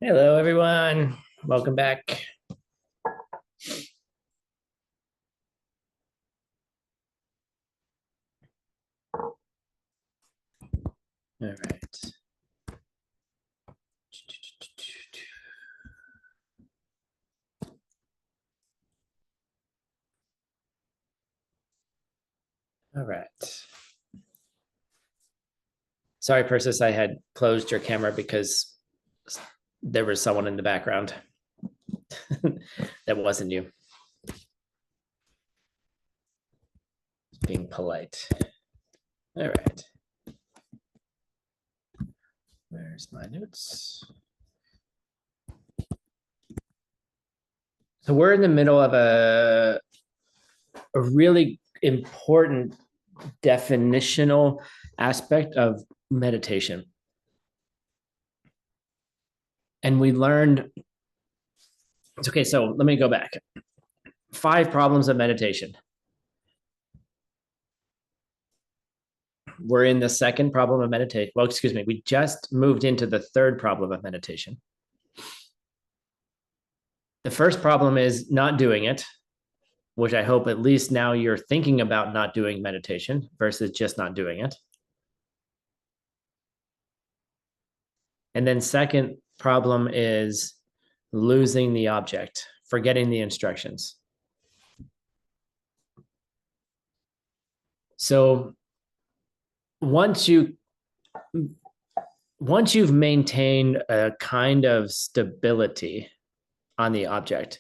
Hello, everyone. Welcome back. All right. All right. Sorry, Persis, I had closed your camera because there was someone in the background. That wasn't you. Being polite. All right. Where's my notes? So we're in the middle of a really important definitional aspect of meditation. And we learned, it's okay, so let me go back. 5 problems of meditation. We're in the second problem of meditation. Well, excuse me, we just moved into the third problem of meditation. The first problem is not doing it, which I hope at least now you're thinking about not doing meditation versus just not doing it. And then second problem is losing the object, forgetting the instructions. So once you've maintained a kind of stability on the object,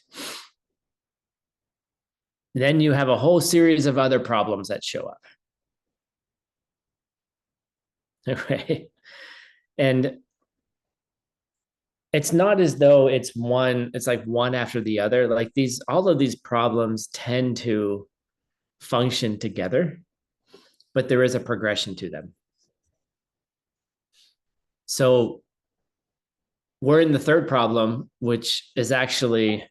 then you have a whole series of other problems that show up. Okay. And it's not as though it's like one after the other. Like all of these problems tend to function together, but there is a progression to them. So we're in the third problem, which is actually,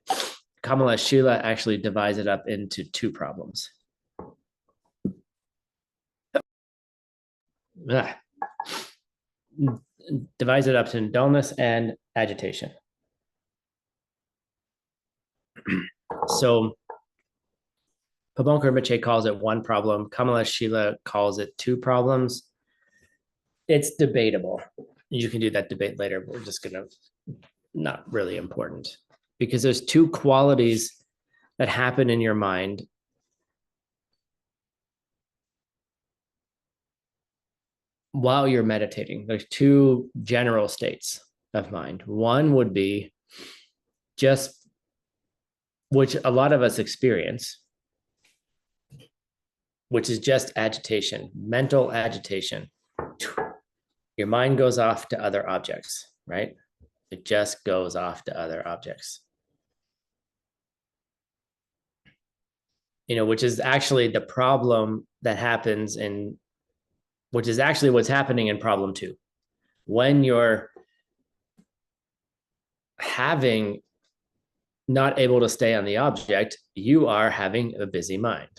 Kamala Shila actually divides it up into 2 problems. Divides it up to dullness and agitation. So Pabon Rinpoche calls it 1 problem. Kamala Shila calls it 2 problems. It's debatable. You can do that debate later. We're just going to, not really important, because there's 2 qualities that happen in your mind while you're meditating. There's 2 general states of mind. One would be just, which a lot of us experience, which is just agitation, mental agitation. Your mind goes off to other objects, right? It just goes off to other objects. Which is actually the problem that happens which is actually what's happening in problem 2. When you're not able to stay on the object, you are having a busy mind.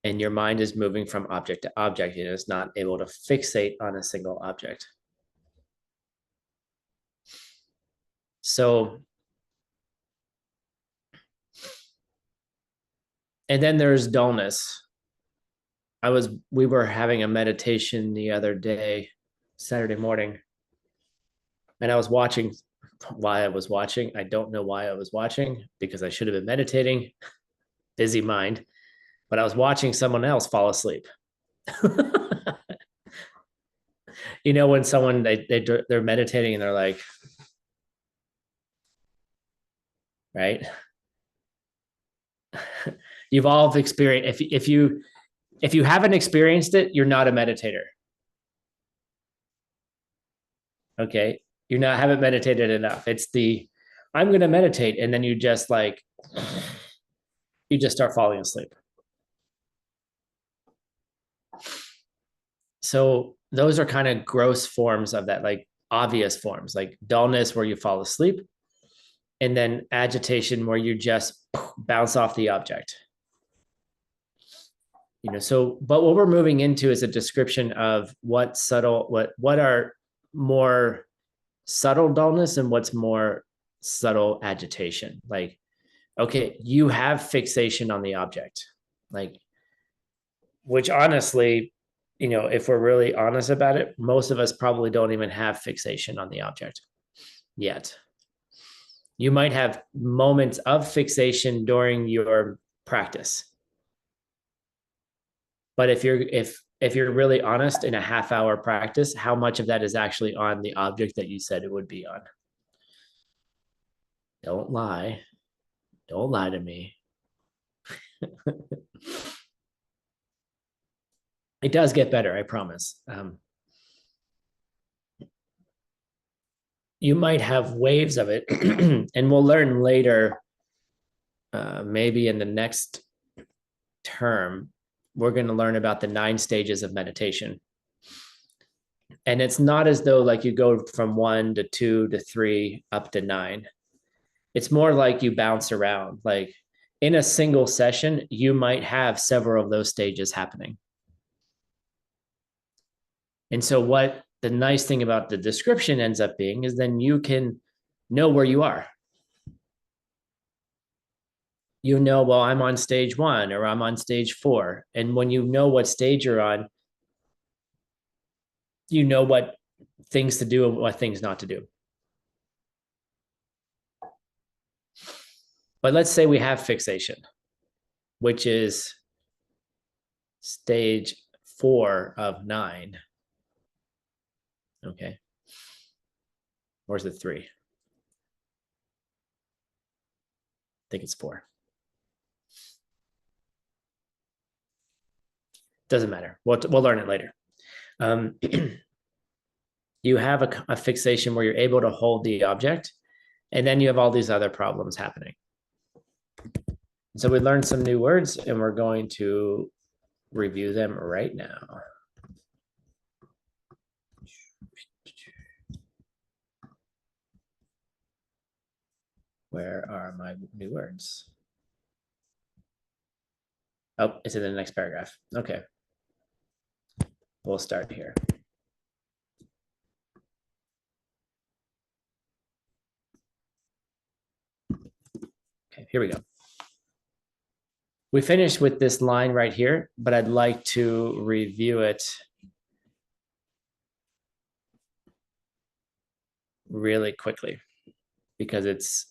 And your mind is moving from object to object, and it's not able to fixate on a single object. So, and then there's dullness. We were having a meditation the other day, Saturday morning, and I was watching. Why I was watching, I don't know why I was watching, because I should have been meditating, busy mind, but I was watching someone else fall asleep. When someone they're meditating and they're like, right? You've all experienced, if you haven't experienced it, you're not a meditator. Okay, haven't meditated enough. It's I'm going to meditate, and then you just start falling asleep. So those are kind of gross forms of that, like obvious forms, like dullness where you fall asleep, and then agitation where you just bounce off the object. But what we're moving into is a description of what are more subtle dullness and what's more subtle agitation. Like, okay, you have fixation on the object, like, which honestly, if we're really honest about it, most of us probably don't even have fixation on the object yet. You might have moments of fixation during your practice. But if you're really honest, in a half-hour practice, how much of that is actually on the object that you said it would be on? Don't lie. Don't lie to me. It does get better, I promise. You might have waves of it, and we'll learn later, maybe in the next term, we're going to learn about the 9 stages of meditation. And it's not as though like you go from 1 to 2 to 3 up to 9. It's more like you bounce around. Like in a single session, you might have several of those stages happening. And so what the nice thing about the description ends up being is then you can know where you are. Well, I'm on stage 1 or I'm on stage 4. And when you know what stage you're on, you know what things to do and what things not to do. But let's say we have fixation, which is stage 4 of 9. Okay. Or is it 3? I think it's 4. Doesn't matter. We'll learn it later. You have a fixation where you're able to hold the object, and then you have all these other problems happening. So we learned some new words, and we're going to review them right now. Where are my new words? Oh, it's in the next paragraph. Okay. We'll start here. Okay, here we go. We finished with this line right here, but I'd like to review it really quickly because it's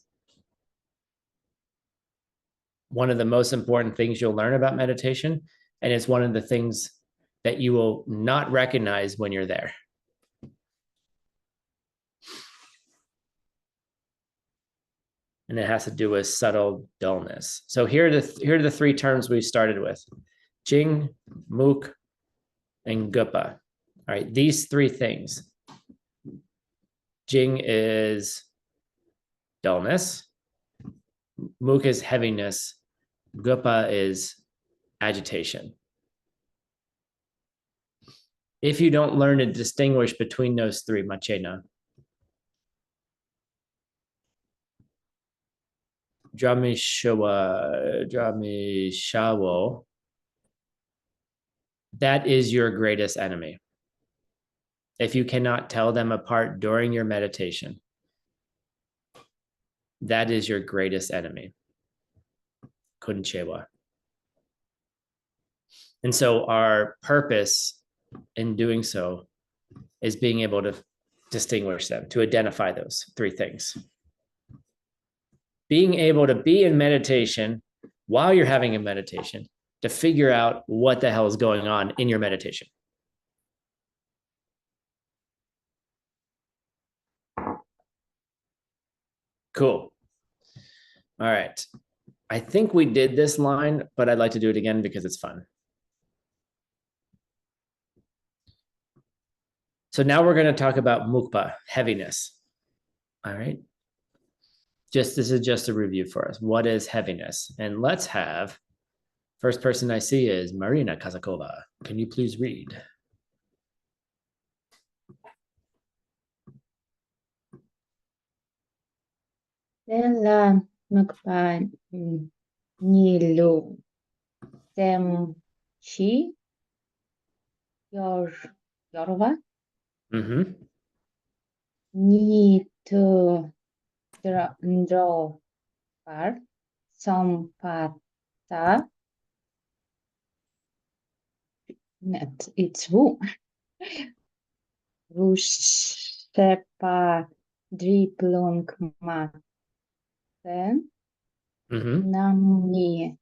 one of the most important things you'll learn about meditation, and it's one of the things that you will not recognize when you're there. And it has to do with subtle dullness. So here are the 3 terms we started with: Jing, Muk, and Gupa. All right, these 3 things. Jing is dullness. Muk is heaviness. Gupa is agitation. If you don't learn to distinguish between those 3, Machena, Dramishawo, that is your greatest enemy. If you cannot tell them apart during your meditation, that is your greatest enemy. Kunchewa. And so our purpose in doing so is being able to distinguish them, to identify those 3 things. Being able to be in meditation while you're having a meditation, to figure out what the hell is going on in your meditation. Cool. All right. I think we did this line, but I'd like to do it again because it's fun. So now we're going to talk about mukpa, heaviness. All right. This is just a review for us. What is heaviness? And let's have, first person I see is Marina Kazakova. Can you please read? Nella mukpa nilu temchi yorova. Mm-hmm. need to draw par sampata. It's who? Rushepa driplung maten. Namni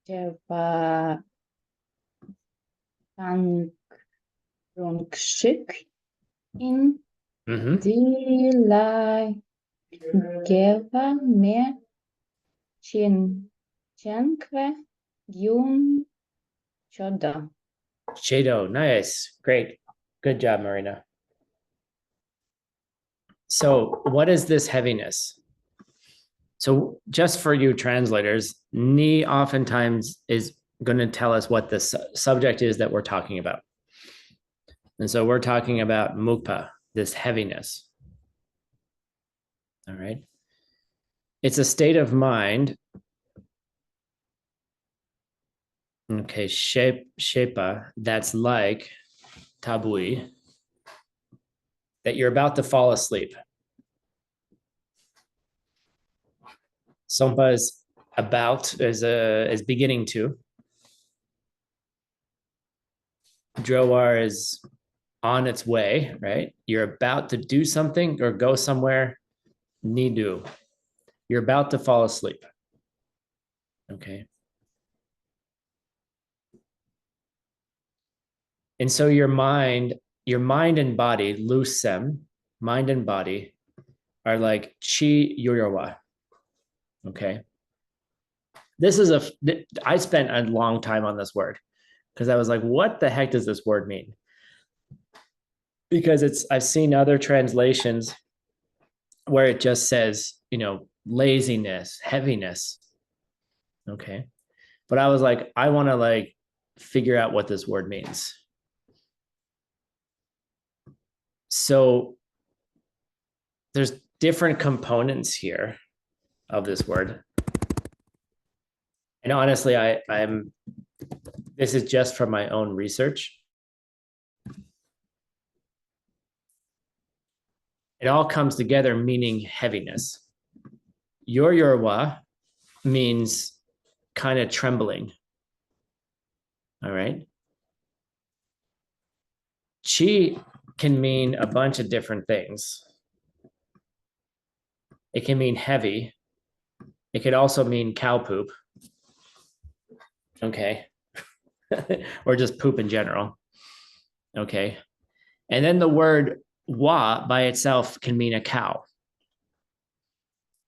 jeva tankrungskyk in Dila geva me chenkve gyun choda. Shado, nice. Great. Good job, Marina. So what is this heaviness? So just for you translators, ni oftentimes is going to tell us what the subject is that we're talking about. And so we're talking about mukpa, this heaviness. All right. It's a state of mind. Okay, shepa, that's like tabui, that you're about to fall asleep. Sompa is about, is beginning to. Drowar is on its way, right? You're about to do something or go somewhere. Nidu, you're about to fall asleep. Okay. And so your mind and body, lusem, mind and body, are like chi yorwa. Okay. This is I spent a long time on this word because I was like, what the heck does this word mean? Because I've seen other translations where it just says, laziness, heaviness. Okay. But I was like, I want to figure out what this word means. So there's different components here of this word. And honestly, this is just from my own research. It all comes together meaning heaviness. Yorwa means kind of trembling. All right. Chi can mean a bunch of different things. It can mean heavy. It could also mean cow poop. Okay. Or just poop in general. Okay. And then the word wa by itself can mean a cow.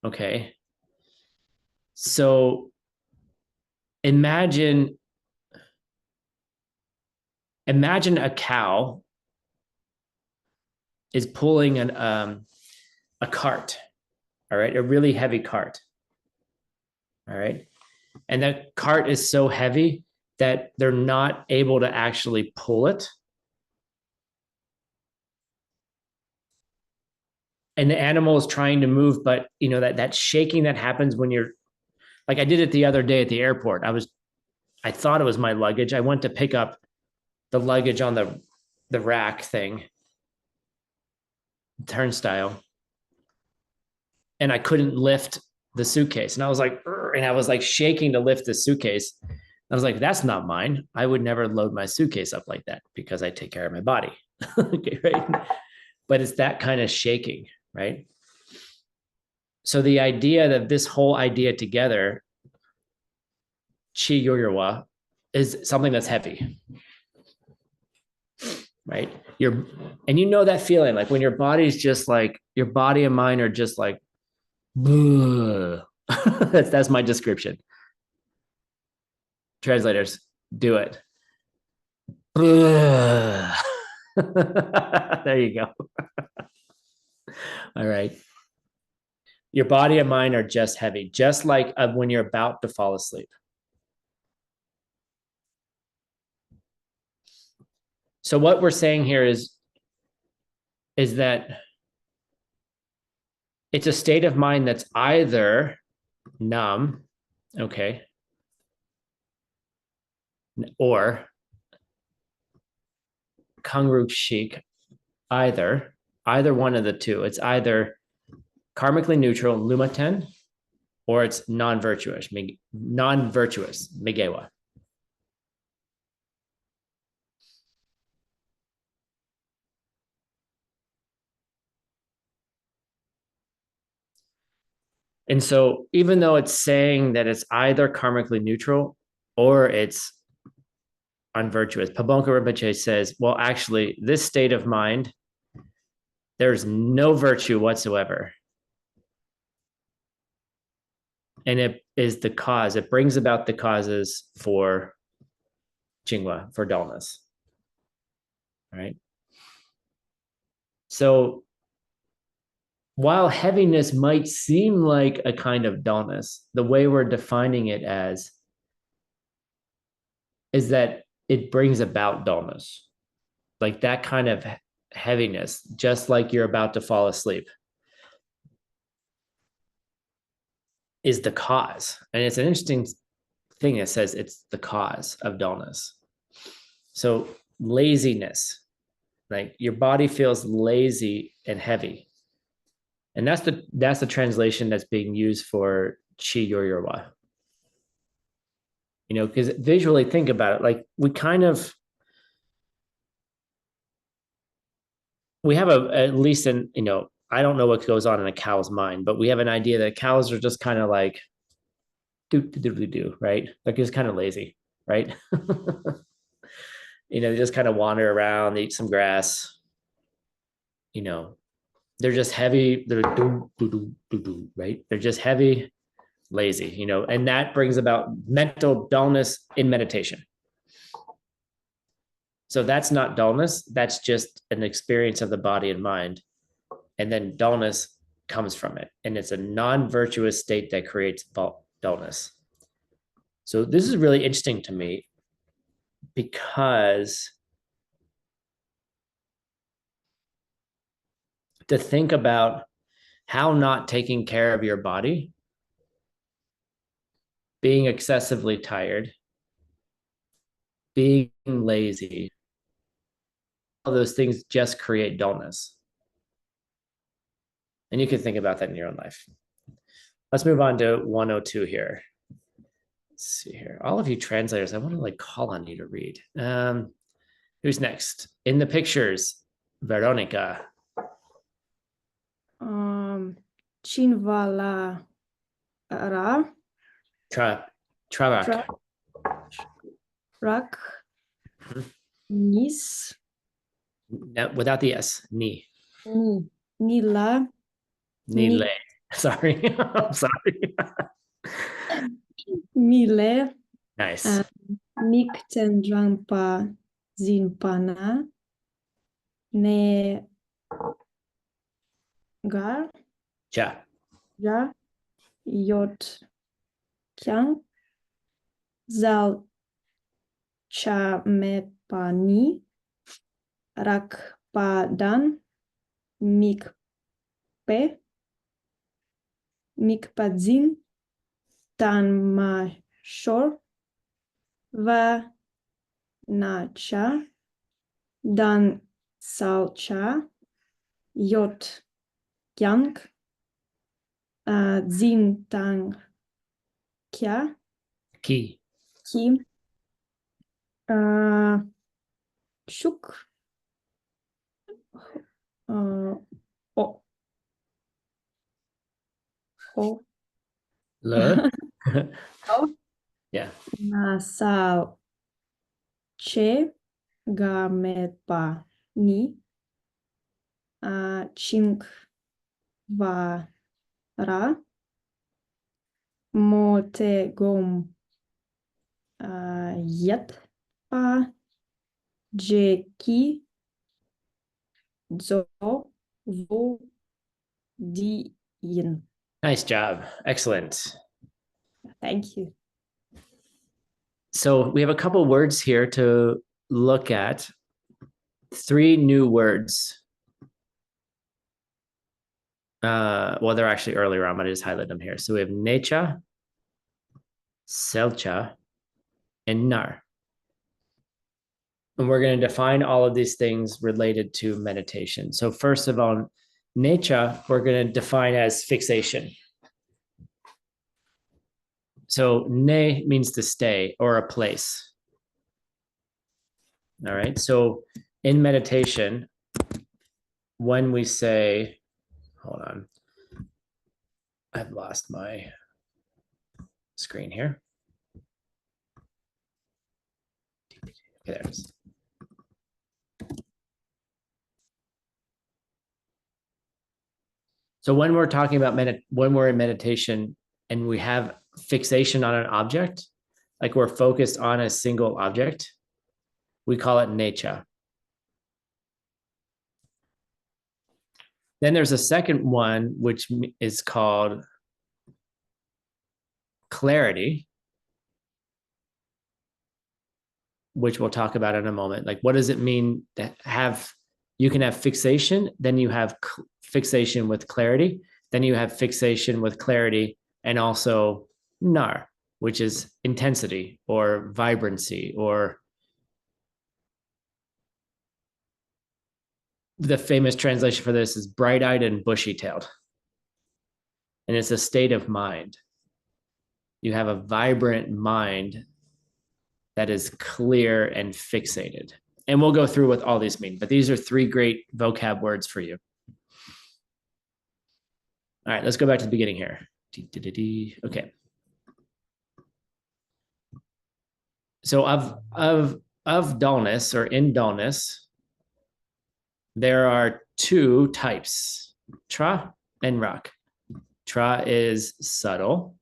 Okay. So imagine a cow is pulling a cart, all right, a really heavy cart, all right, and that cart is so heavy that they're not able to actually pull it, and the animal is trying to move, but that shaking that happens when you're like, I did it the other day at the airport. I thought it was my luggage. I went to pick up the luggage on the rack thing, turnstile, and I couldn't lift the suitcase. And I was like shaking to lift the suitcase. I was like, that's not mine. I would never load my suitcase up like that because I take care of my body. Okay, right? But it's that kind of shaking, right? So the idea that this whole idea together, chi yorwa, is something that's heavy, right? And that feeling, like when your body's just like, your body and mind are just like, that's my description. Translators, do it. There you go. All right. Your body and mind are just heavy, just like when you're about to fall asleep. So what we're saying here is that it's a state of mind that's either numb, okay, or kangruk shik, either either one of the two. It's either karmically neutral, lumaten, or it's non-virtuous, migewa. And so even though it's saying that it's either karmically neutral or it's unvirtuous, Pabonka Rinpoche says, well, actually, this state of mind, there's no virtue whatsoever. And it is the cause. It brings about the causes for Jingwa, for dullness. Right? So while heaviness might seem like a kind of dullness, the way we're defining it as is that it brings about dullness. Like that kind of heaviness, just like you're about to fall asleep, is the cause. And it's an interesting thing that says it's the cause of dullness. So laziness, like your body feels lazy and heavy. And that's the translation that's being used for chi yoryorwa. You know, because visually think about it, like we have at least in, you know, I don't know what goes on in a cow's mind, but we have an idea that cows are just kind of like do, right? Like just kind of lazy, right? You know, they just kind of wander around, they eat some grass, you know, they're just heavy, they're right? They're just heavy, lazy, you know, and that brings about mental dullness in meditation. So that's not dullness, that's just an experience of the body and mind. And then dullness comes from it. And it's a non-virtuous state that creates dullness. So this is really interesting to me because to think about how not taking care of your body, being excessively tired, being lazy, all those things just create dullness. And you can think about that in your own life. Let's move on to 102 here. Let's see here. All of you translators, I want to like call on you to read. Who's next? In the pictures, Veronica. Chinvala Ra. Travak. Rak. Nis. Without the S. Ni. Nila. Nile. Sorry. I'm sorry. Mile. Nice. Nikten Drampa Zinpana. Ne Gar. Cha. Ja. Yot Kyang. Zal Chamepani. Rakpadan. Mikpe. Mikpadzin. Tanmashor. Va Nacha. Dan Salcha. Yot Yang. Zin Tang Kya. Ki. Ki. Shuk. O. Ho. Le. Ho. Yeah. Nasal. Che. Gamepa. Ni. Chink. Va. Ra. Motegom. Yet. Jeki. Zo. Vo. Dien. Nice job. Excellent. Thank you. So we have a couple words here to look at. 3 new words. Well, they're actually earlier on, but I just highlight them here. So we have necha, selcha, and nar. And we're going to define all of these things related to meditation. So first of all, necha, we're going to define as fixation. So ne means to stay or a place. All right. So in meditation, when we say, hold on, I've lost my screen here. Okay, there it is. So when we're talking about when we're in meditation and we have fixation on an object, like we're focused on a single object, we call it necha. Then there's a second one, which is called clarity, which we'll talk about in a moment. Like, what does it mean to have, you can have fixation, then you have fixation with clarity, then you have fixation with clarity, and also nar, which is intensity or vibrancy, or the famous translation for this is bright-eyed and bushy-tailed. And it's a state of mind. You have a vibrant mind that is clear and fixated. And we'll go through what all these mean, but these are three great vocab words for you. All right, let's go back to the beginning here. Okay. So of dullness or in dullness, there are two types, tra and rak. Tra is subtle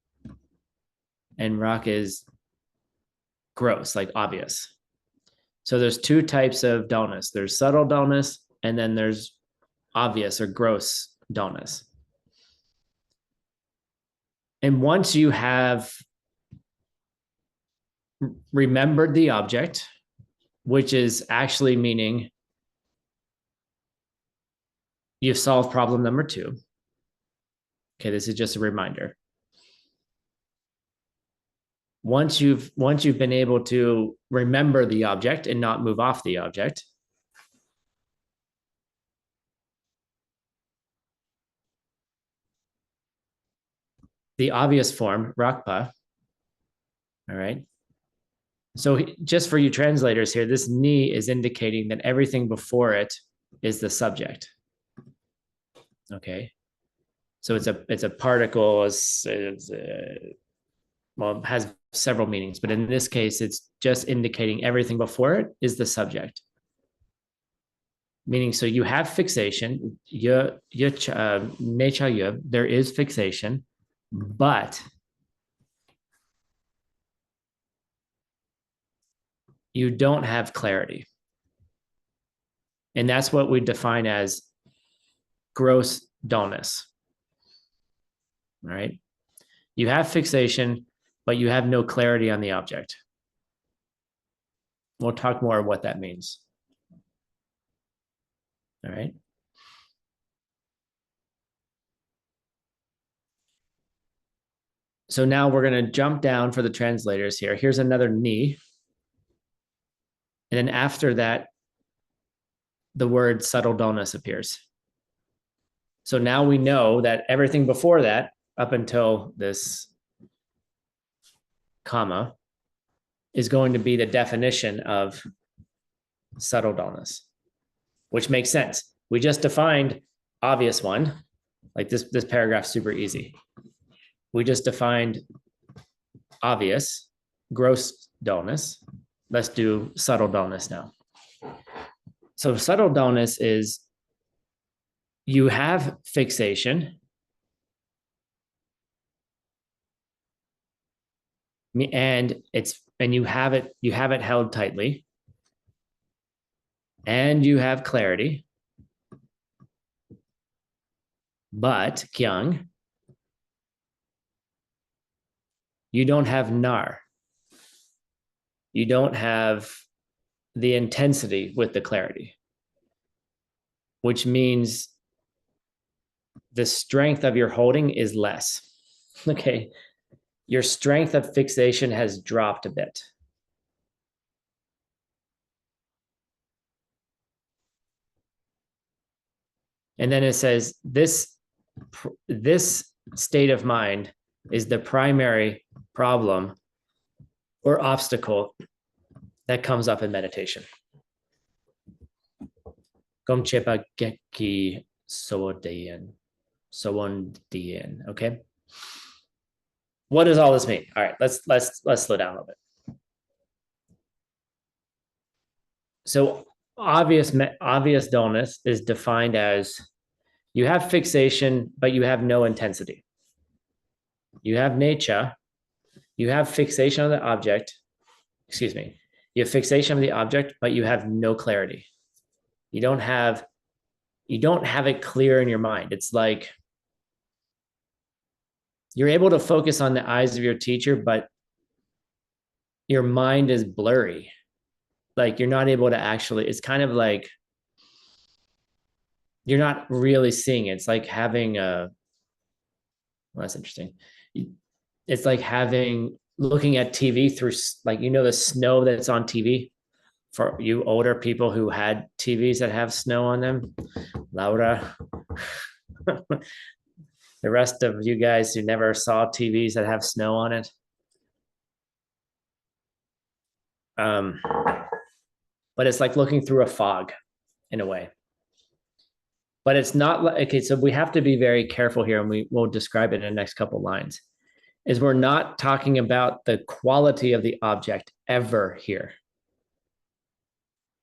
and rak is gross, like obvious. So there's two types of dullness. There's subtle dullness, and then there's obvious or gross dullness. And once you have remembered the object, which is actually meaning you've solved problem number 2. Okay, this is just a reminder. Once you've been able to remember the object and not move off the object, the obvious form, rakpa, all right? So just for you translators here, this ni is indicating that everything before it is the subject. Okay, so it's a particle, well, it has several meanings, but in this case, it's just indicating everything before it is the subject. Meaning, so you have fixation, there is fixation, but you don't have clarity. And that's what we define as gross dullness. All right. You have fixation, but you have no clarity on the object. We'll talk more what that means. All right. So now we're going to jump down for the translators here. Here's another ni. And then after that, the word subtle dullness appears. So now we know that everything before that, up until this comma, is going to be the definition of subtle dullness, which makes sense. We just defined obvious one, like this paragraph's super easy. We just defined obvious, gross dullness. Let's do subtle dullness now. So subtle dullness is you have fixation, and you have it held tightly, and you have clarity, but kyung, you don't have nar. You don't have the intensity with the clarity, which means the strength of your holding is less. Okay. Your strength of fixation has dropped a bit. And then it says this state of mind is the primary problem or obstacle that comes up in meditation. Gomchepa Geki Soondian. Okay. What does all this mean? All right, let's slow down a little bit. So obvious dullness is defined as you have fixation, but you have no intensity. You have nature, you have fixation on the object, excuse me, you have fixation of the object, but you have no clarity. You don't have it clear in your mind. It's like you're able to focus on the eyes of your teacher, but your mind is blurry. Like you're not able to actually, it's kind of like you're not really seeing it. It's like having a, well, that's interesting. It's like looking at TV through, like, you know, the snow that's on TV for you older people who had TVs that have snow on them. Laura, the rest of you guys who never saw TVs that have snow on it. But it's like looking through a fog in a way. But it's not like, okay, so we have to be very careful here, and we will describe it in the next couple lines, is we're not talking about the quality of the object ever here.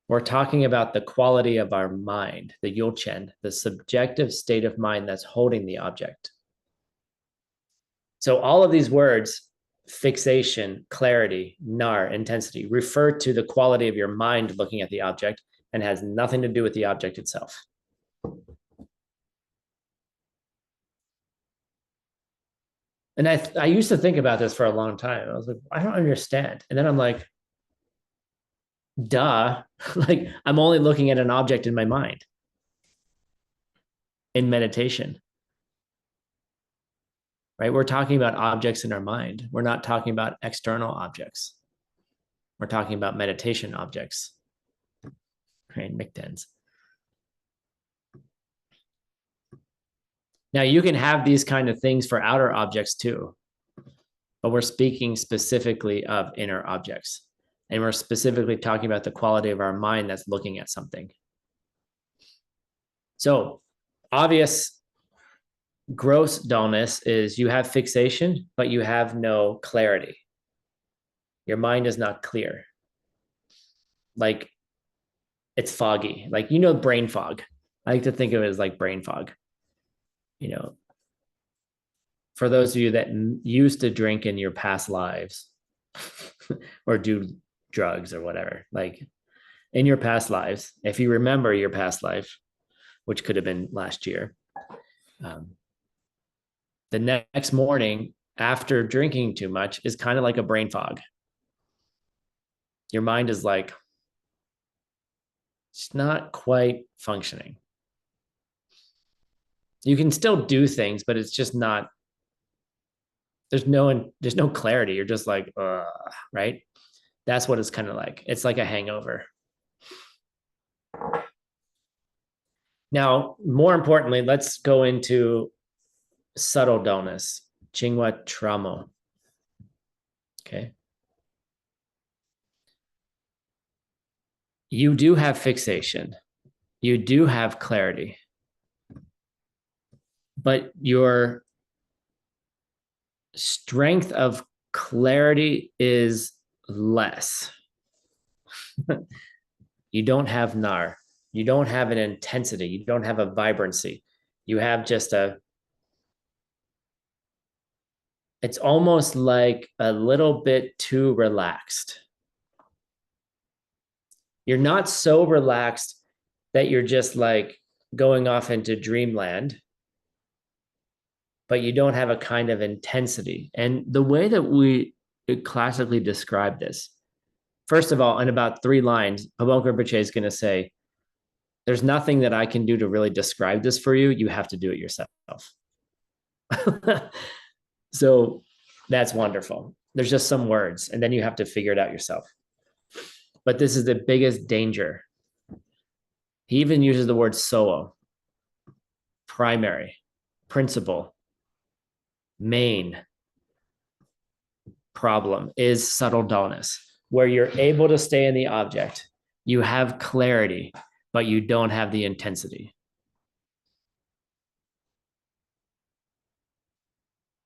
We're talking about the quality of our mind, the yulchen, the subjective state of mind that's holding the object. So all of these words, fixation, clarity, nar, intensity, refer to the quality of your mind looking at the object and has nothing to do with the object itself. And I used to think about this for a long time. I was like, I don't understand. And then I'm like, duh, like I'm only looking at an object in my mind in meditation, right? We're talking about objects in our mind. We're not talking about external objects. We're talking about meditation objects, right? Miktens. Now you can have these kind of things for outer objects too, but we're speaking specifically of inner objects. And we're specifically talking about the quality of our mind that's looking at something. So obvious gross dullness is you have fixation, but you have no clarity. Your mind is not clear. Like it's foggy, like, you know, brain fog. I like to think of it as like brain fog. You know, for those of you that used to drink in your past lives or do drugs or whatever, like in your past lives, if you remember your past life, which could have been last year, the next morning after drinking too much is kind of like a brain fog. Your mind is like, it's not quite functioning. You can still do things, but it's just not, there's no clarity. You're just like, right? That's what it's kind of like. It's like a hangover. Now, more importantly, let's go into subtle dullness, Chingwa Tramo. Okay. You do have fixation. You do have clarity. But your strength of clarity is less. You don't have nar. You don't have an intensity. You don't have a vibrancy. You have just it's almost like a little bit too relaxed. You're not so relaxed that you're just like going off into dreamland, but you don't have a kind of intensity. And the way that we classically describe this, first of all, in about 3 lines, Pabonka Rinpoche is going to say, there's nothing that I can do to really describe this for you. You have to do it yourself. So that's wonderful. There's just some words, and then you have to figure it out yourself. But this is the biggest danger. He even uses the word soa. primary, principal, main problem is subtle dullness, where you're able to stay in the object. You have clarity, but you don't have the intensity.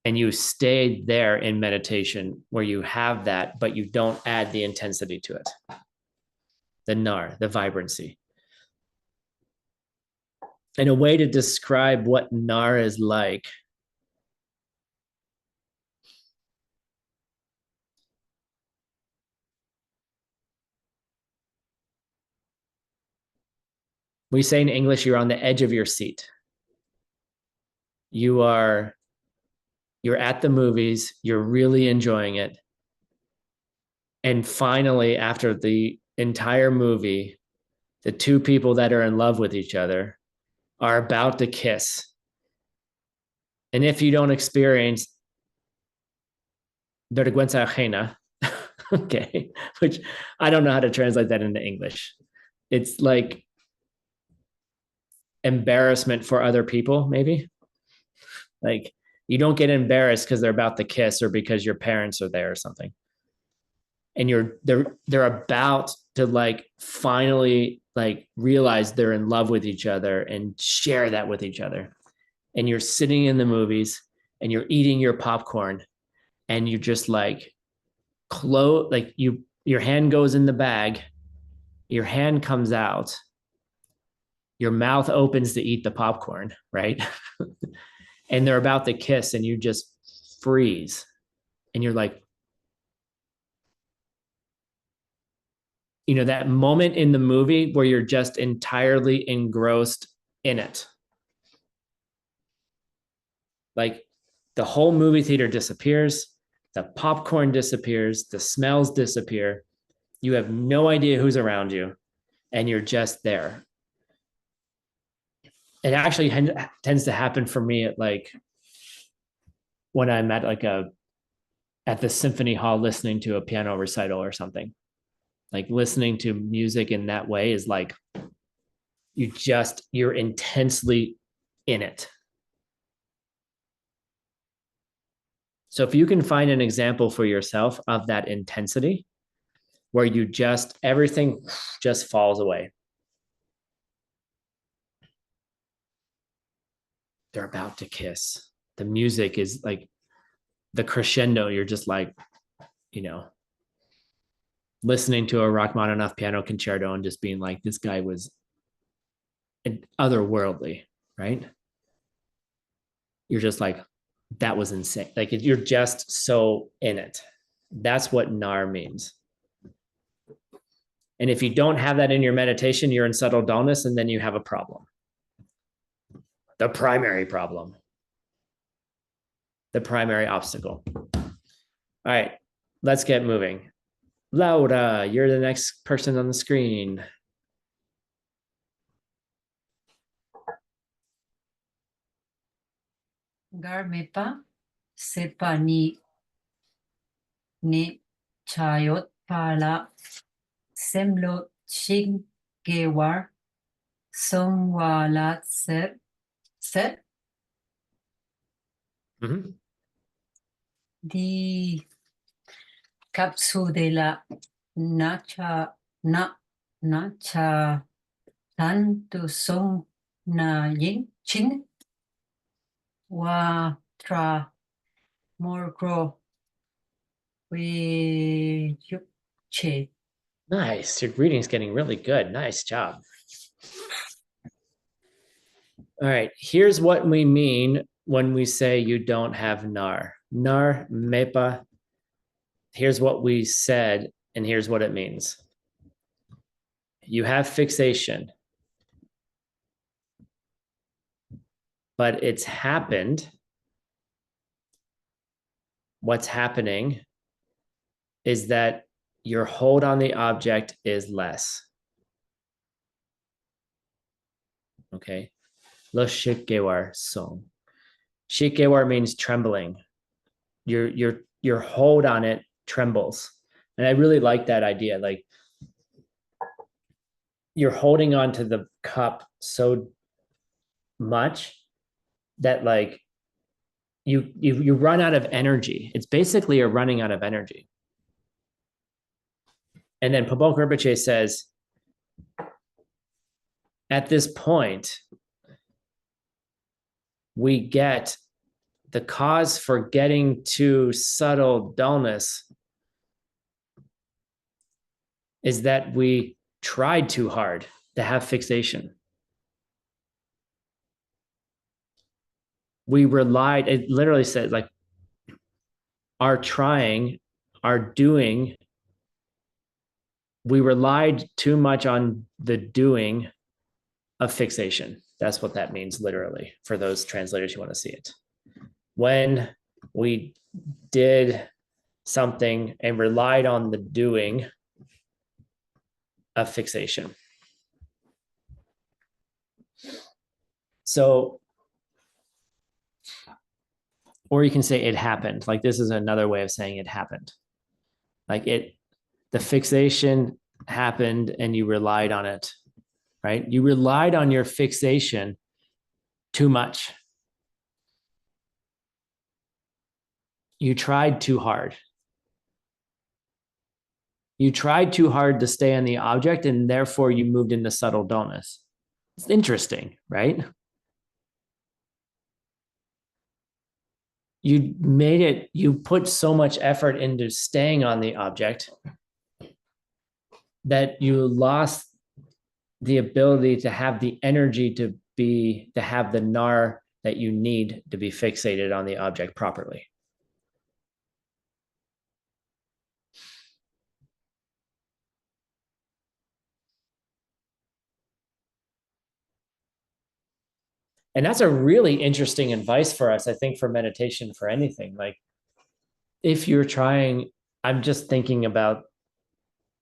And you stay there in meditation where you have that, but you don't add the intensity to it. The nar, the vibrancy. And a way to describe what nar is like we say in English, you're on the edge of your seat. You're at the movies, you're really enjoying it. And finally, after the entire movie, the two people that are in love with each other are about to kiss. And if you don't experience vergüenza ajena, okay, which I don't know how to translate that into English. It's like embarrassment for other people, maybe. Like you don't get embarrassed because they're about to kiss or because your parents are there or something. And they're about to like finally like realize they're in love with each other and share that with each other. And you're sitting in the movies and you're eating your popcorn and you just like like your hand goes in the bag, your hand comes out, your mouth opens to eat the popcorn, right? And they're about to kiss and you just freeze and you're like, you know, that moment in the movie where you're just entirely engrossed in it. Like the whole movie theater disappears, the popcorn disappears, the smells disappear. You have no idea who's around you and you're just there. It actually tends to happen for me at like when I'm at like at the symphony hall listening to a piano recital or something. Like listening to music in that way is like you're intensely in it. So if you can find an example for yourself of that intensity where you just everything just falls away. They're about to kiss. The music is like the crescendo. You're just like, you know, listening to a Rachmaninoff piano concerto and just being like, this guy was otherworldly, right? You're just like, that was insane. Like you're just so in it. That's what nar means. And if you don't have that in your meditation, you're in subtle dullness, and then you have a problem. The primary problem. The primary obstacle. All right, let's get moving. Laura, you're the next person on the screen. Garmepa sepani ne chayot pala semlo ching gewar somwalat set di capsu de la nacha tanto som na yin chin wa tra morgro we che. Nice. Your reading's getting really good. Nice job. All right. Here's what we mean when we say you don't have nar. Nar mepa. Here's what we said, and here's what it means. You have fixation, but it's happened. What's happening is that your hold on the object is less. Okay. Lo shikewar song. Shikewar means trembling. Your hold on it trembles. And I really like that idea. Like you're holding on to the cup so much that like you run out of energy. It's basically a running out of energy. And then Pabon Rinpoche says, at this point, we get the cause for getting to subtle dullness is that we tried too hard to have fixation. We relied, it literally said like our trying, our doing, we relied too much on the doing of fixation. That's what that means literally for those translators who want to see it. When we did something and relied on the doing of fixation. So, or you can say it happened. Like this is another way of saying it happened. Like the fixation happened and you relied on it, right? You relied on your fixation too much. You tried too hard. You tried too hard to stay on the object and therefore you moved into subtle dullness. It's interesting, right? You put so much effort into staying on the object that you lost the ability to have the energy to have the nar that you need to be fixated on the object properly. And that's a really interesting advice for us, I think, for meditation, for anything. Like if you're trying, I'm just thinking about,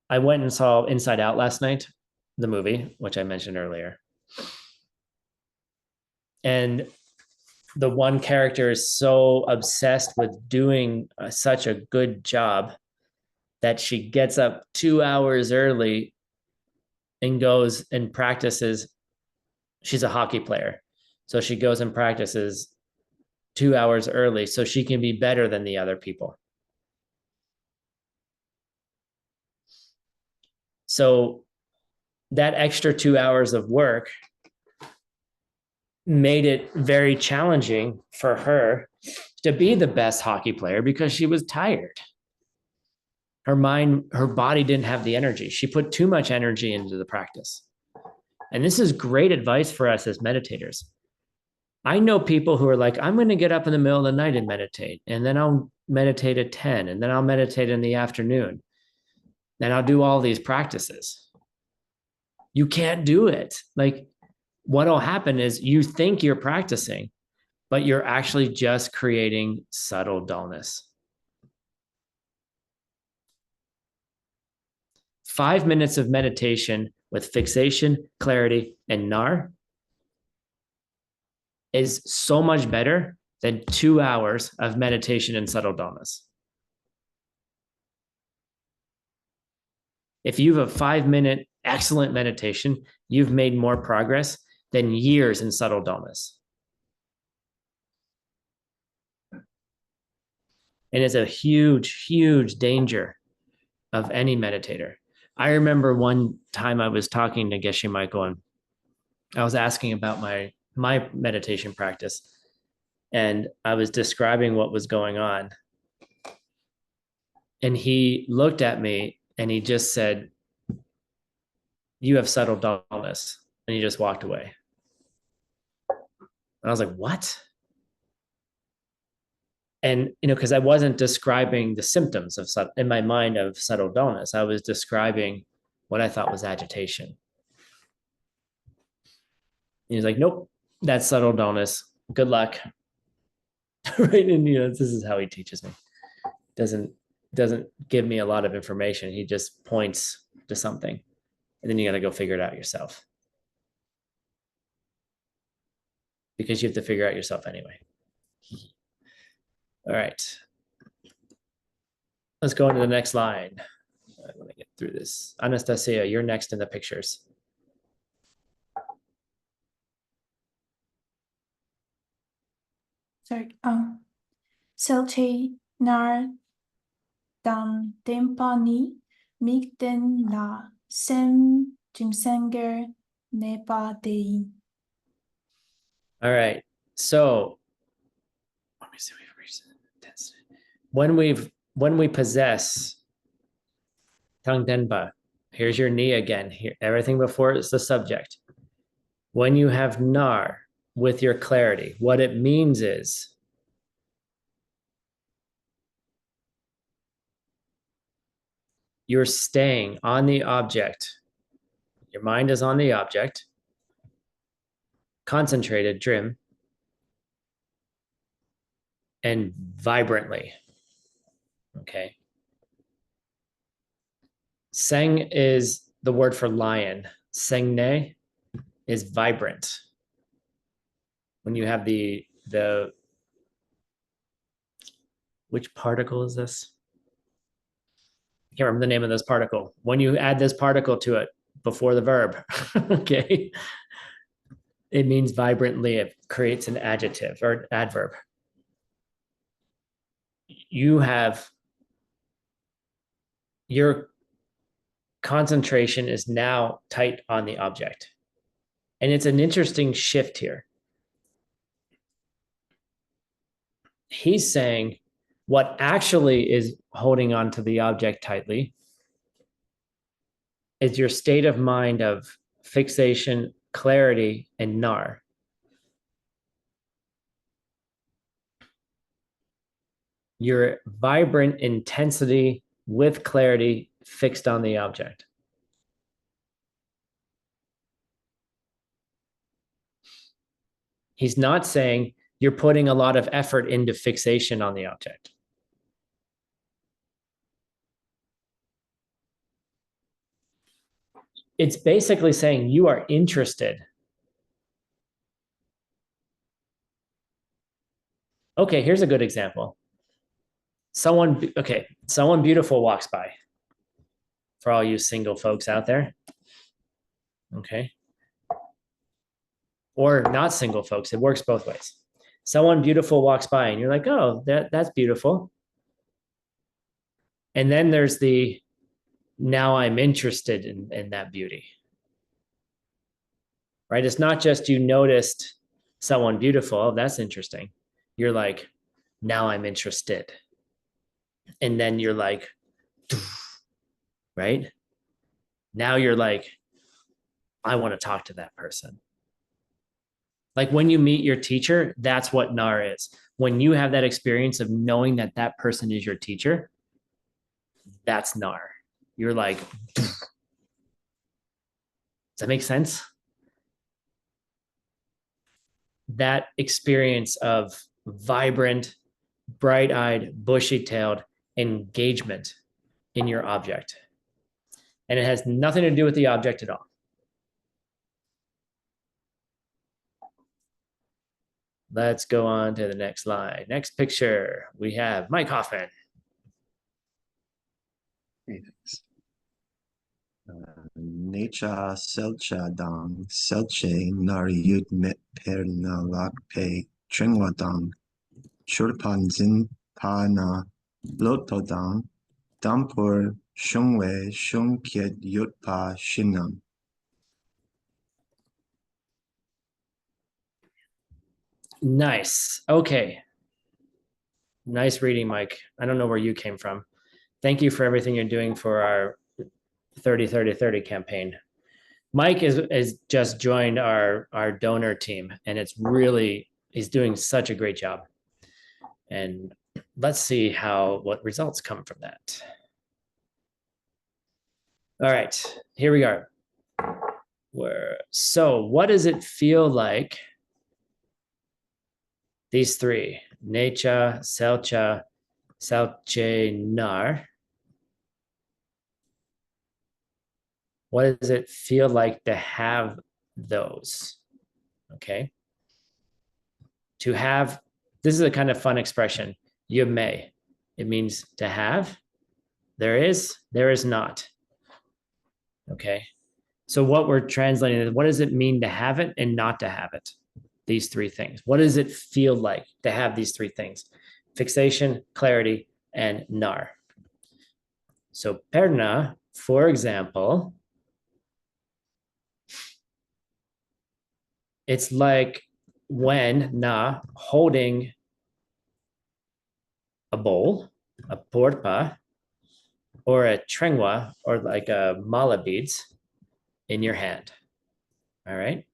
I went and saw Inside Out last night, the movie, which I mentioned earlier. And the one character is so obsessed with doing such a good job that she gets up 2 hours early and goes and practices. She's a hockey player. So she goes and practices 2 hours early so she can be better than the other people. So that extra 2 hours of work made it very challenging for her to be the best hockey player because she was tired. Her mind, her body didn't have the energy. She put too much energy into the practice. And this is great advice for us as meditators. I know people who are like, I'm going to get up in the middle of the night and meditate, and then I'll meditate at 10, and then I'll meditate in the afternoon. Then I'll do all these practices. You can't do it. Like what'll happen is you think you're practicing, but you're actually just creating subtle dullness. 5 minutes of meditation with fixation, clarity, and nar is so much better than 2 hours of meditation and subtle dullness. If you have a 5-minute excellent meditation, you've made more progress than years in subtle dullness. And it's a huge, huge danger of any meditator. I remember one time I was talking to Geshe Michael and I was asking about my meditation practice. And I was describing what was going on. And he looked at me and he just said, "You have subtle dullness." And he just walked away. And I was like, what? And, because I wasn't describing the symptoms of in my mind of subtle dullness. I was describing what I thought was agitation. And he was like, nope, that's subtle dullness. Good luck. Right. And, this is how he teaches me. Doesn't give me a lot of information. He just points to something. And then you got to go figure it out yourself. Because you have to figure out yourself anyway. All right. Let's go into the next line. I want to get through this. Anastasia, you're next in the pictures. sorry. Selche nar dan tempani mikten la sem jimsenger nepa dei. All right. So let me see. When we possess Tangdenpa, here's your ni again. Here, everything before is the subject. When you have nar with your clarity, what it means is you're staying on the object. Your mind is on the object, concentrated, drim, and vibrantly. Okay. Seng is the word for lion. Sengne is vibrant. When you have the which particle is this? I can't remember the name of this particle. When you add this particle to it before the verb, okay, it means vibrantly. It creates an adjective or adverb. You have your concentration is now tight on the object. And it's an interesting shift here. He's saying what actually is holding on to the object tightly is your state of mind of fixation, clarity, and nar. Your vibrant intensity with clarity fixed on the object. He's not saying you're putting a lot of effort into fixation on the object. It's basically saying you are interested. Okay, here's a good example. Someone beautiful walks by. For all you single folks out there. Okay. Or not single folks, it works both ways. Someone beautiful walks by and you're like, oh, that's beautiful. And then there's the, now I'm interested in that beauty. Right? It's not just you noticed someone beautiful, oh, that's interesting. You're like, now I'm interested. And then you're like, right? Now you're like, I want to talk to that person. Like when you meet your teacher, that's what nar is. When you have that experience of knowing that that person is your teacher, that's nar. You're like, does that make sense? That experience of vibrant, bright-eyed, bushy-tailed engagement in your object. And it has nothing to do with the object at all. Let's go on to the next slide. Next picture, we have Mike Hoffman. Thanks. Nature selcha dang selche nariyut met pernalak pe tringwadang churpan zin pa na lotodang dampur shungwe shungkiet yutpa shinam. Nice. Okay. Nice reading, Mike. I don't know where you came from. Thank you for everything you're doing for our 30-30-30 campaign. Mike is just joined our donor team, and it's really, he's doing such a great job. And let's see what results come from that. All right, here we are. So what does it feel like? These three, Necha, Selcha, Selche, Nar. What does it feel like to have those? Okay. To have, this is a kind of fun expression, yume. It means to have, there is not. Okay. So what we're translating is, what does it mean to have it and not to have it? these three things? What does it feel like to have these three things? Fixation, clarity, and nar. So perna, for example, it's like when na holding a bowl, a porpa, or a trengwa, or like a mala beads in your hand. All right.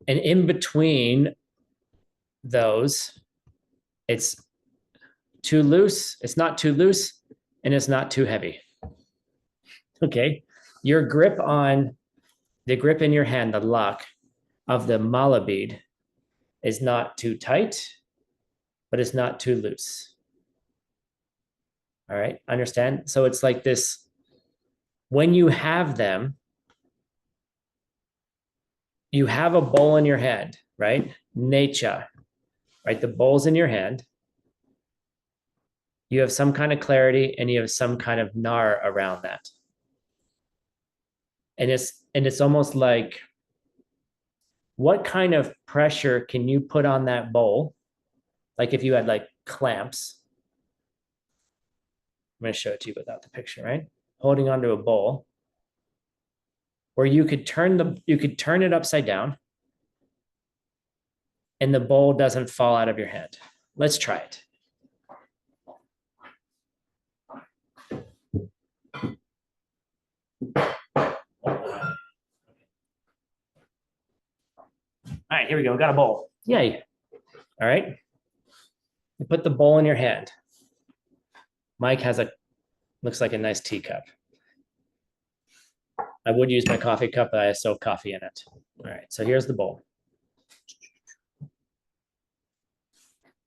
And in between those, it's too loose, it's not too loose, and it's not too heavy. Okay. Your grip on the grip in your hand, the lock of the mala bead, is not too tight, but it's not too loose. All right, understand? So it's like this, when you have them, you have a bowl in your hand, right? Necha, right? The bowl's in your hand. You have some kind of clarity and you have some kind of nar around that. And it's almost like, what kind of pressure can you put on that bowl? Like if you had like clamps. I'm going to show it to you without the picture, right? Holding onto a bowl where you could turn it upside down and the bowl doesn't fall out of your hand. Let's try it. All right, here we go. We got a bowl. Yay. All right. You put the bowl in your hand. Mike has looks like a nice teacup. I would use my coffee cup, but I soak coffee in it. All right, so here's the bowl.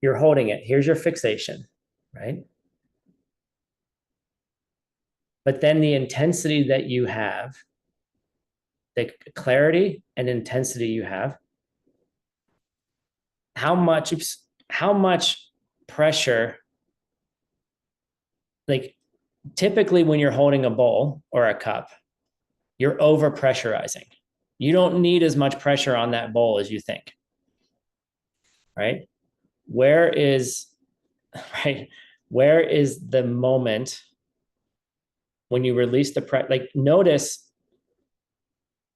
You're holding it. Here's your fixation, right? But then the intensity that you have, the clarity and intensity you have, how much pressure, like typically when you're holding a bowl or a cup, you're over pressurizing. You don't need as much pressure on that bowl as you think, right? Where is the moment when you release the pressure? Like notice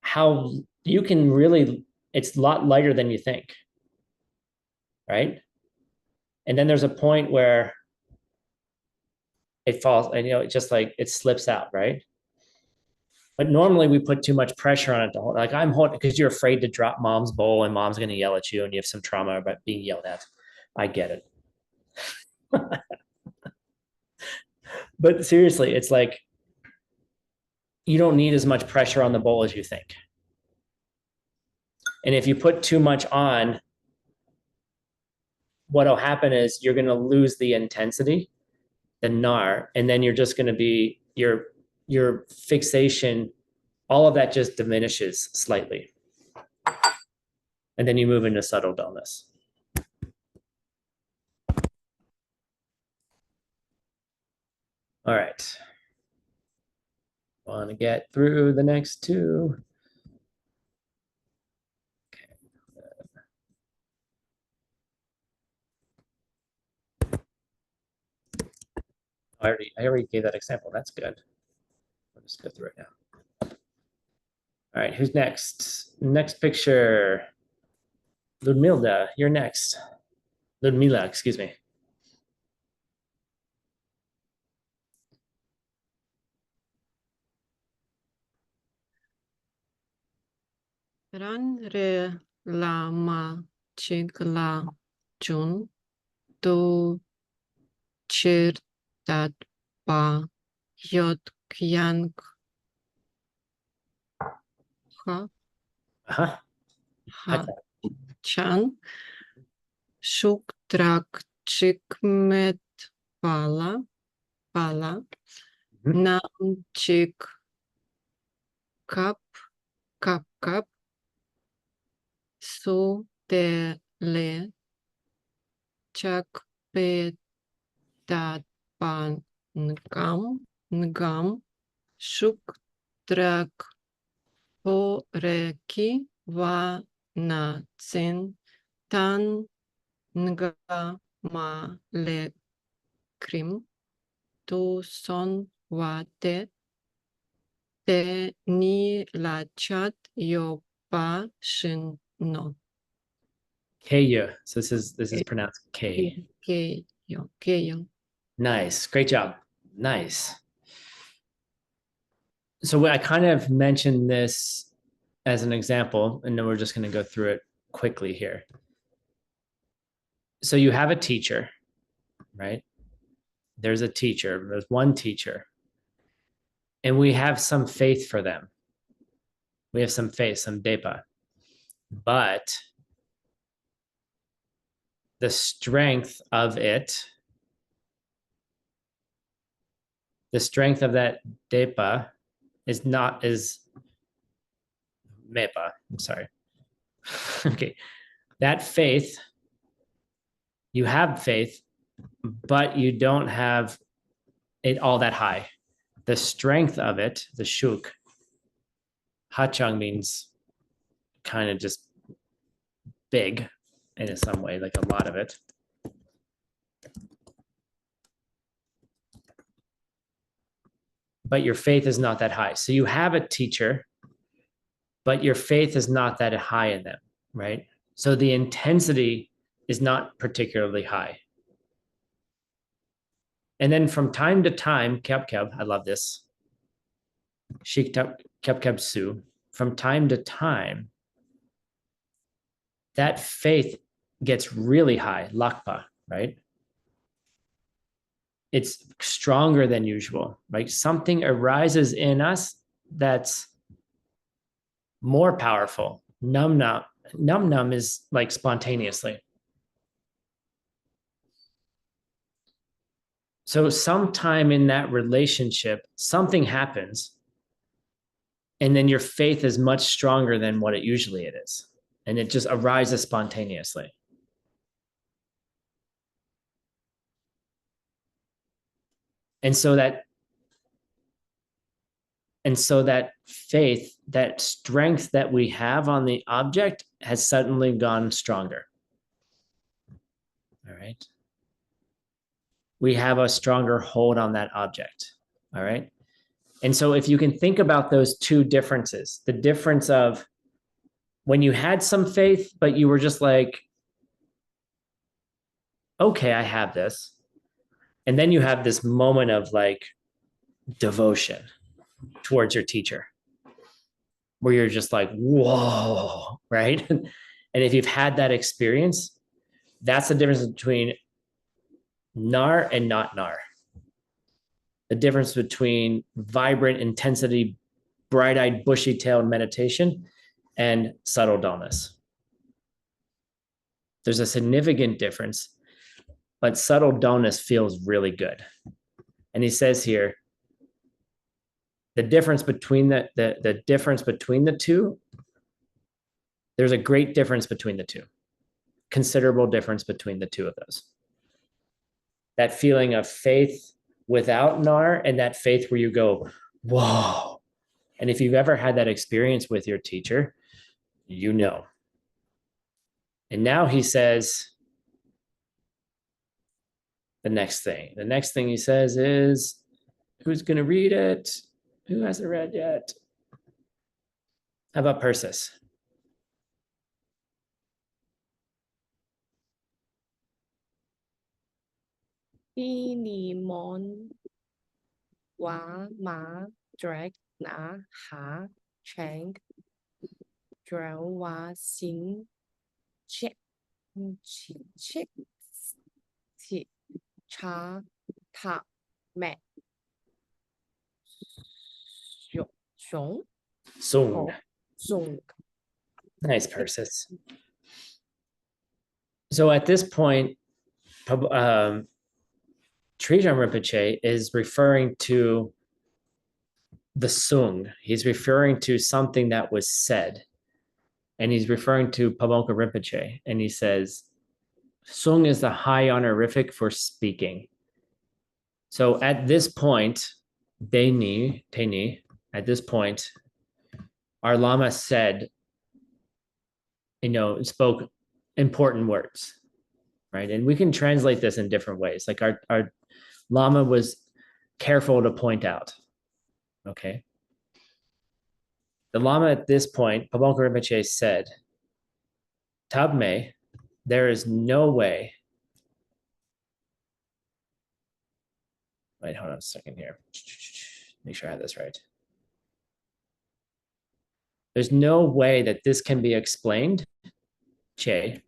how you can really, it's a lot lighter than you think, right? And then there's a point where it falls and, it just like, it slips out, right? But normally we put too much pressure on it to hold. Like I'm holding because you're afraid to drop mom's bowl and mom's going to yell at you and you have some trauma about being yelled at. I get it. But seriously, it's like, you don't need as much pressure on the bowl as you think. And if you put too much on, what'll happen is you're going to lose the intensity, the nar, and then you're just going to be, your fixation, all of that just diminishes slightly. And then you move into subtle dullness. All right. Want to get through the next two. I already gave that example. That's good. I'll just go through it now. All right, who's next? Next picture. Ludmila, you're next. Ludmila, excuse me. Ran re la ma chigla jun do chir dat pa yot kyang ha Uh-huh. ha chan shuk trak chikmet pala Mhm. nam chik kap so te le chak pe dat pan ngam shuk trak poreki va na tsin tan nga ma le krim tu son wa te ni la chat yo pa shin no. Keya. So this is pronounced K. Keyo. Nice. Great job. Nice. So I kind of mentioned this as an example, and then we're just going to go through it quickly here. So you have a teacher, right? There's a teacher. There's one teacher. And we have some faith for them. We have some faith, some depa. But the strength of it, the strength of that depa is mepa. I'm sorry. Okay. That faith, you have faith, but you don't have it all that high. The strength of it, the shuk, hachang means kind of just big in some way, like a lot of it. But your faith is not that high. So you have a teacher, but your faith is not that high in them, right? So the intensity is not particularly high. And then from time to time, keb, I love this. Shik keb su. From time to time, that faith gets really high, lakpa, right? It's stronger than usual, right? Something arises in us that's more powerful. Num is like spontaneously. So sometime in that relationship, something happens, and then your faith is much stronger than what it usually it is. And it just arises spontaneously. And so that faith, that strength that we have on the object has suddenly gone stronger. All right. We have a stronger hold on that object. All right. And so if you can think about those two differences, the difference of when you had some faith, but you were just like, okay, I have this. And then you have this moment of like devotion towards your teacher, where you're just like, whoa, right? And if you've had that experience, that's the difference between nar and not nar. The difference between vibrant intensity, bright-eyed, bushy-tailed meditation and subtle dullness. There's a significant difference, but subtle dullness feels really good. And he says here, the difference between the difference between the two, there's a great difference between the two, considerable difference between the two of those. That feeling of faith without nar and that faith where you go, whoa. And if you've ever had that experience with your teacher, you know. And now he says the next thing. The next thing he says is, who's going to read it? Who hasn't read yet? How about Persis? Y ni mon wa ma drag na ha chang draw wa xin check check ti cha ta me Song. Sung. Song. Nice, Persis. So at this point, Trijang Rinpoche is referring to the sung. He's referring to something that was said. And he's referring to Pabonka Rinpoche. And he says, sung is the high honorific for speaking. So at this point, Teni, at this point, our Lama said, spoke important words, right? And we can translate this in different ways. Like our Lama was careful to point out, okay? The Lama at this point, Pabonka Rinpoche said, Tabme, there is no way. Wait, hold on a second here. Make sure I have this right. There's no way that this can be explained, Che,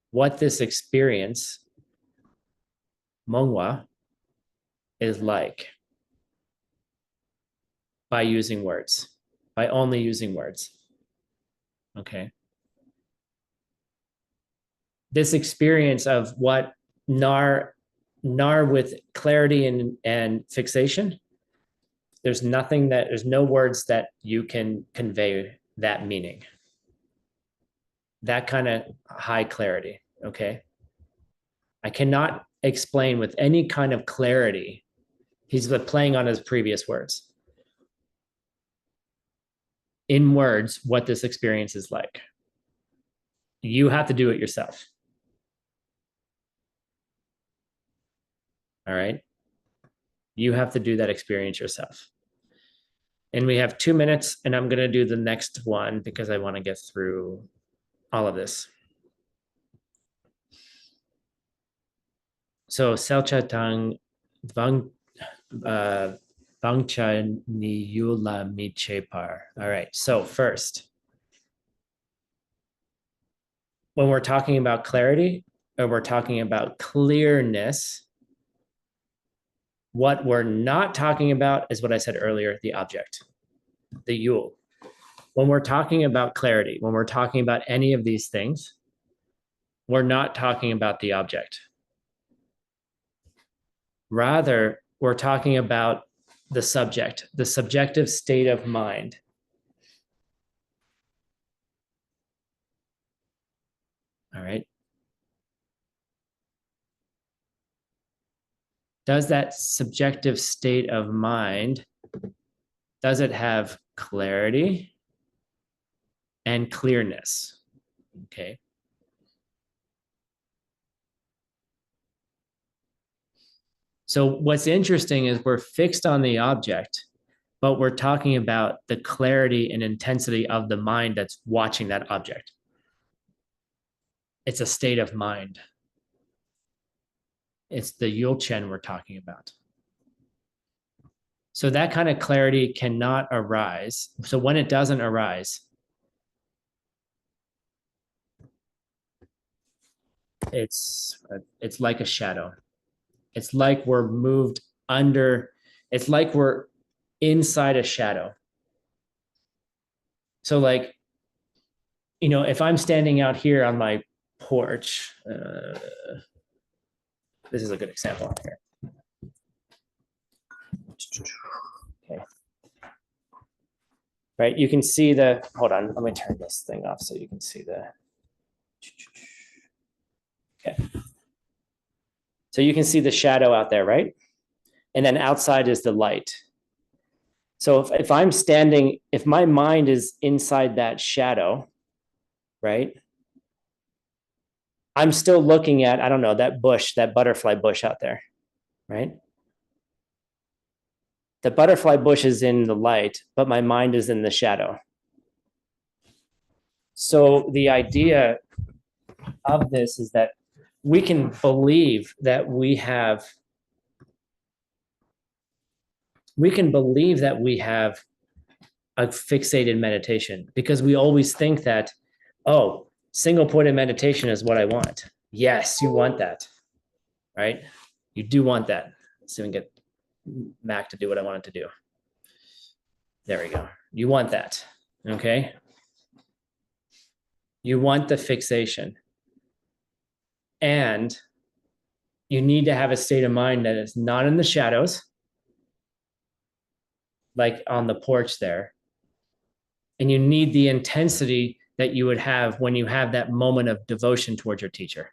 what this experience, Mongwa, is like by using words, by only using words. Okay. This experience of what nar with clarity and fixation, there's no words that you can convey that meaning. That kind of high clarity, okay? I cannot explain with any kind of clarity. He's playing on his previous words. In words, what this experience is like. You have to do it yourself. All right? You have to do that experience yourself. And we have 2 minutes, and I'm going to do the next one because I want to get through all of this. So, Selcha Tang Vangcha Niyula Michepar. All right. So, first, when we're talking about clarity or we're talking about clearness, what we're not talking about is what I said earlier, the object, the yul. When we're talking about clarity, when we're talking about any of these things, we're not talking about the object. Rather, we're talking about the subject, the subjective state of mind. All right. Does that subjective state of mind, does it have clarity and clearness? Okay. So what's interesting is we're fixed on the object, but we're talking about the clarity and intensity of the mind that's watching that object. It's a state of mind. It's the Yulchen we're talking about. So that kind of clarity cannot arise. So when it doesn't arise, it's like a shadow. It's like we're moved under, it's like we're inside a shadow. So like, if I'm standing out here on my porch, this is a good example here. Okay. Right, you can see hold on, let me turn this thing off so you can see okay. So you can see the shadow out there, right? And then outside is the light. So if I'm standing, if my mind is inside that shadow, right? I'm still looking at, I don't know, that bush, that butterfly bush out there, right? The butterfly bush is in the light, but my mind is in the shadow. So the idea of this is that we can believe that we have a fixated meditation because we always think that, oh, single pointed meditation is what I want. Yes, you want that, right? You do want that. Let's even get Mac to do what I want it to do. There we go. You want that, okay? You want the fixation. And you need to have a state of mind that is not in the shadows, like on the porch there. And you need the intensity that you would have when you have that moment of devotion towards your teacher.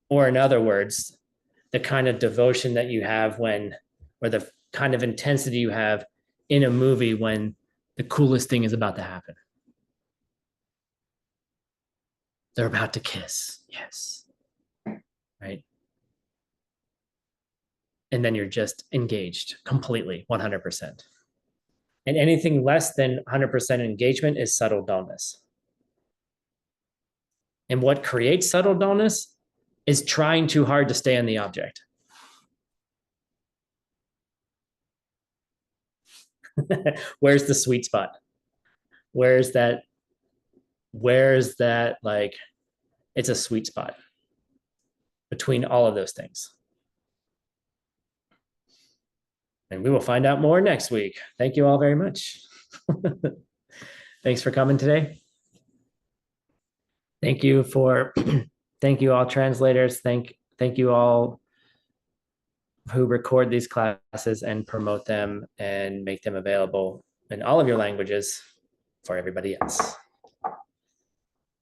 Or in other words, the kind of devotion that you have or the kind of intensity you have in a movie when the coolest thing is about to happen. They're about to kiss. Yes. Right. And then you're just engaged completely, 100%. And anything less than 100% engagement is subtle dullness. And what creates subtle dullness is trying too hard to stay on the object. Where's the sweet spot? Where's that like, it's a sweet spot between all of those things. And we will find out more next week. Thank you all very much. Thanks for coming today. Thank you all translators. Thank you all who record these classes and promote them and make them available in all of your languages for everybody else.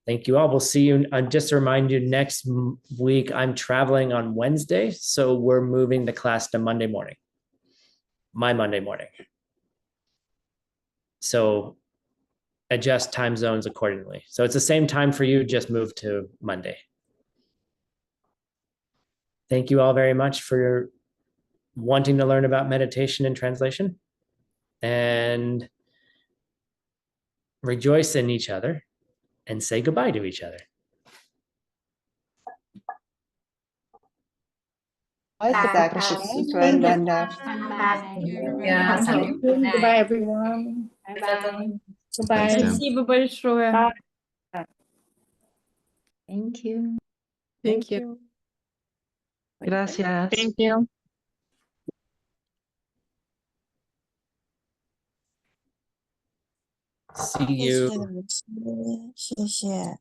Thank you all. We'll see you. Just to remind you, next week, I'm traveling on Wednesday. So we're moving the class to Monday morning, my Monday morning. So adjust time zones accordingly. So it's the same time for you, just move to Monday. Thank you all very much for wanting to learn about meditation and translation, and rejoice in each other and say goodbye to each other. Yeah. Goodbye, everyone. Bye-bye. Goodbye. Thanks, Tim. Спасибо большое. Thank you. Thank you. Gracias. Thank you. See you. 谢谢。